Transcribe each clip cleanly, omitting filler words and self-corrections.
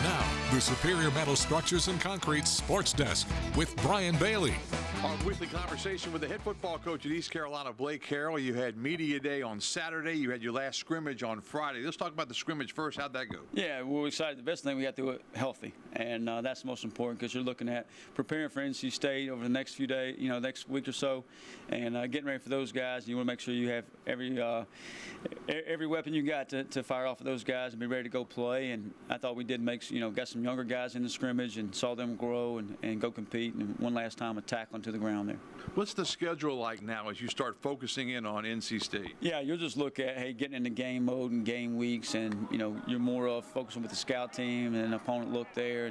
Now, the Superior Metal Structures and Concrete Sports Desk with Brian Bailey. Our weekly conversation with the head football coach at East Carolina, Blake Harrell. You had media day on Saturday. You had your last scrimmage on Friday. Let's talk about the scrimmage first. How'd that go? Yeah, we're excited. The best thing, we got to do it healthy, and that's the most important because you're looking at preparing for NC State over the next few days, next week or so, and getting ready for those guys. You want to make sure you have every weapon you got to fire off of those guys and be ready to go play. And I thought we did got some younger guys in the scrimmage and saw them grow and go compete, and one last time attack onto the ground there. What's the schedule like now as you start focusing in on NC State? Yeah, you'll just look at, hey, getting into game mode and game weeks, and you're more of focusing with the scout team and an opponent look there,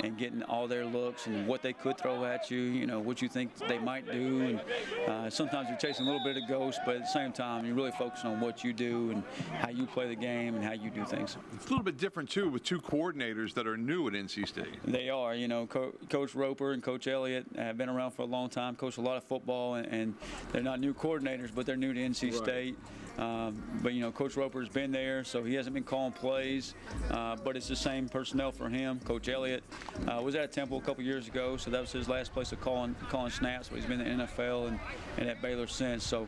and getting all their looks and what they could throw at you, what you think they might do. And sometimes you're chasing a little bit of ghost, but at the same time, you're really focusing on what you do and how you play the game and how you do things. It's a little bit different too with two coordinators that are new at NC State. They are. Coach Roper and Coach Elliott have been around for a long time, coached a lot of football, and they're not new coordinators, but they're new to NC State. But Coach Roper's been there, so he hasn't been calling plays, but it's the same personnel for him. Coach Elliott was at Temple a couple years ago, so that was his last place of calling snaps, but he's been in the NFL and at Baylor since. So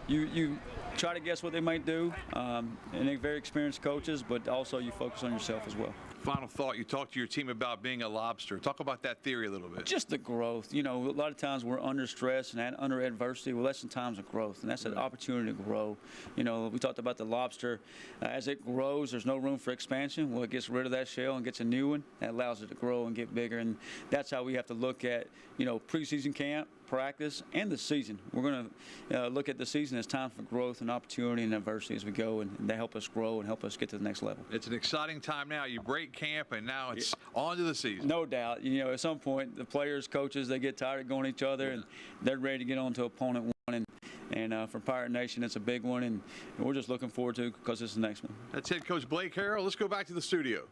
you try to guess what they might do, and they're very experienced coaches, but also you focus on yourself as well. Final thought, you talked to your team about being a lobster. Talk about that theory a little bit. Just the growth. A lot of times we're under stress and under adversity. Well, that's sometimes a growth, and that's an opportunity to grow. We talked about the lobster. As it grows, there's no room for expansion. Well, it gets rid of that shell and gets a new one. That allows it to grow and get bigger, and that's how we have to look at, preseason camp, practice, and the season. We're going to look at the season as time for growth and opportunity and adversity as we go, and they help us grow and help us get to the next level. It's an exciting time now. You break camp, and now it's on to the season. No doubt. At some point, the players, coaches, they get tired of going at each other, and they're ready to get on to opponent one. And for Pirate Nation, it's a big one, and we're just looking forward to it because it's the next one. That's Head Coach Blake Harrell. Let's go back to the studio.